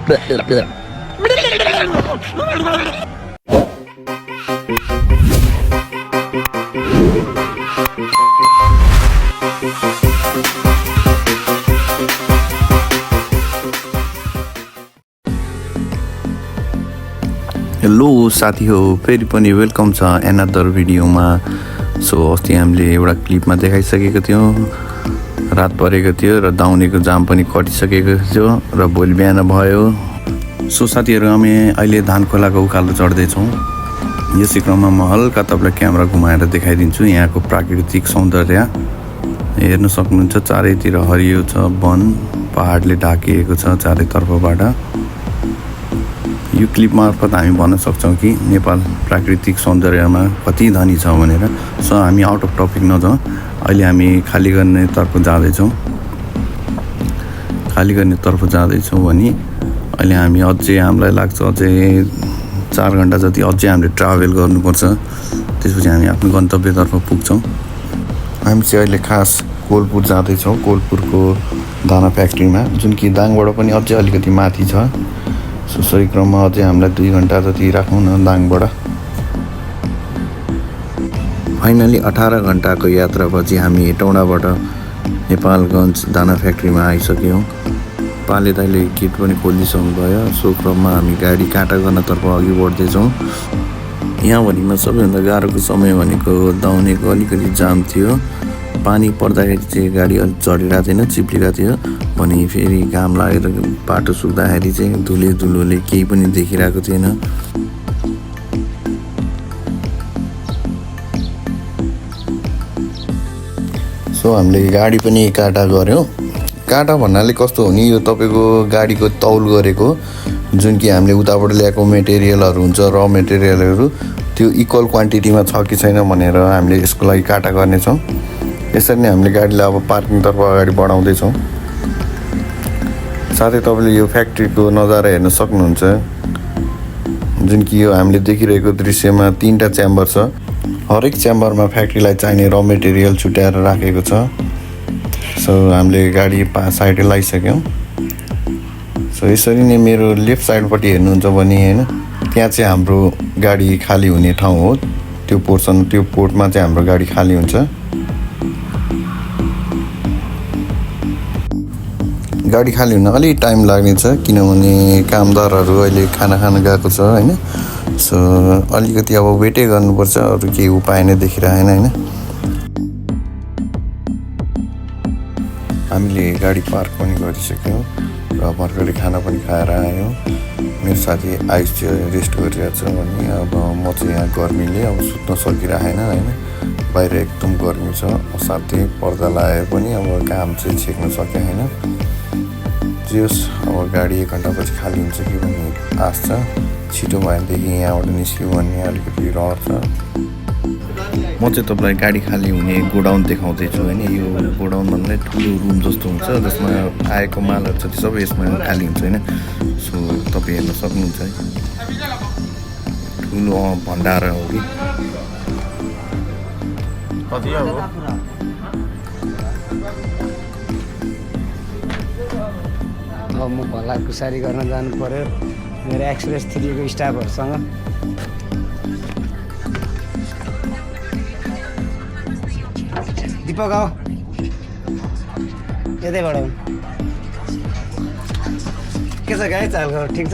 Hello साथी हो, फेरि पनि वेलकम छ एनदर भिडियोमा। सो अस्ति हामीले एउटा क्लिपमा देखाइसकेको थियौँ, रात परेको थियो र दाउनेको जाम पनि कटिसकेको थियो र भोलि बिहान भयो। सो साथीहरू, हामी अहिले धान खोलाको उकालो चढ्दैछौँ। यसै क्रममा म हल्का तपाईँलाई क्यामेरा घुमाएर देखाइदिन्छु यहाँको प्राकृतिक सौन्दर्य। हेर्न सक्नुहुन्छ, चारैतिर हरियो छ, वन पहाडले ढाकिएको छ चारैतर्फबाट। यो क्लिप मार्फत हामी भन्न सक्छौँ कि नेपाल प्राकृतिक सौन्दर्यमा कति धनी छ भनेर। सो हामी आउट अफ टपिक नजाउँ, अहिले हामी खाली गर्नेतर्फ जाँदैछौँ। खाली गर्नेतर्फ जाँदैछौँ भने अहिले हामी अझै, हामीलाई लाग्छ अझै 4 घन्टा जति अझै हामीले ट्राभल गर्नुपर्छ। त्यसपछि हामी आफ्नो गन्तव्यतर्फ पुग्छौँ। हामी चाहिँ अहिले खास कोलपुर जाँदैछौँ, कोलपुरको दाना फ्याक्ट्रीमा, जुन कि दाङबाट पनि अझै अलिकति माथि छ। सो सोही क्रममा अझै हामीलाई 2 घन्टा जति राखौँ न दाङबाट। फाइनली 18 घन्टाको यात्रापछि हामी हेटौँडाबाट नेपालगञ्ज दाना फ्याक्ट्रीमा आइसक्यौँ। पाले दाइले गेट पनि खोलिसक्नु भयो। सो क्रममा हामी गाडी काँटा गर्नतर्फ अघि बढ्दैछौँ। यहाँ भनेको सबैभन्दा गाह्रोको समय भनेको दाउनेको अलिकति जाम थियो। पानी पर्दाखेरि चाहिँ गाडी अलिक चढिरहेको थिएन, चिप्लिरहेको थियो भने फेरि घाम लागेर बाटो सुक्दाखेरि चाहिँ धुलोले केही पनि देखिरहेको थिएन। सो हामीले गाडी पनि काँटा गऱ्यौँ। काँटा भन्नाले कस्तो हो नि, यो तपाईँको गाडीको तौल गरेको, जुन कि हामीले उताबाट ल्याएको मेटेरियलहरू हुन्छ, र मेटेरियलहरू त्यो इक्वल क्वान्टिटीमा छ कि छैन भनेर हामीले यसको लागि काँटा गर्नेछौँ। यसरी नै हामीले गाडीलाई अब पार्किङतर्फ अगाडि बढाउँदैछौँ। साथै तपाईँले यो फ्याक्ट्रीको नजारा हेर्न सक्नुहुन्छ, जुन कि यो हामीले देखिरहेको दृश्यमा 3टा च्याम्बर छ। हरेक च्याम्बरमा फ्याक्ट्रीलाई चाहिने र मेटेरियल छुट्याएर राखेको छ। सो हामीले गाडी साइड लगाइसक्यौँ। सो यसरी नै मेरो लेफ्ट साइडपट्टि हेर्नुहुन्छ भने होइन, त्यहाँ चाहिँ हाम्रो गाडी खाली हुने ठाउँ हो। त्यो पोर्सन, त्यो पोर्टमा चाहिँ हाम्रो गाडी खाली हुन्छ। गाडी खाली हुन अलिक टाइम लाग्नेछ, किनभने कामदारहरू अहिले खाना खान गएको छ होइन। सो अलिकति अब वेटै गर्नुपर्छ, अरू केही उपाय नै देखिरहेन होइन। हामीले गाडी पार्क पनि गरिसक्यौँ र भर्खरै खाना पनि खाएर आयौँ। मेरो साथी आइस चाहिँ रेस्ट गरिरहेको छ भने अब म चाहिँ यहाँ गर्मीले अब सुत्न सकिरहेन होइन। बाहिर एकदम गर्मी छ, साथै पर्दा लगाए पनि अब घाम चाहिँ छेक्न सके होइन। जे होस्, अब गाडी 1 घन्टापछि खाली हुन्छ कि भन्ने आश छ। छिटो भएदेखि यहाँबाट निस्क्यो भन्ने अलिकति रहर छ। म चाहिँ तपाईँलाई गाडी खाली हुने गोडाउन देखाउँदैछु होइन। यो गोडाउन भन्दा ठुलो रुम जस्तो हुन्छ, जसमा आएको मालहरू छ त्यो सबै यसमा खाली हुन्छ होइन। सो तपाईँ हेर्न सक्नुहुन्छ है, ठुलो भण्डारा हो कि। अब म भला कुसारी गर्न जानु पर्यो मेरो एक्सप्रेस 3 को स्टाफहरूसँग। दिपक आऊ, यतैबाट के छ गाई, चालको ठिक छ?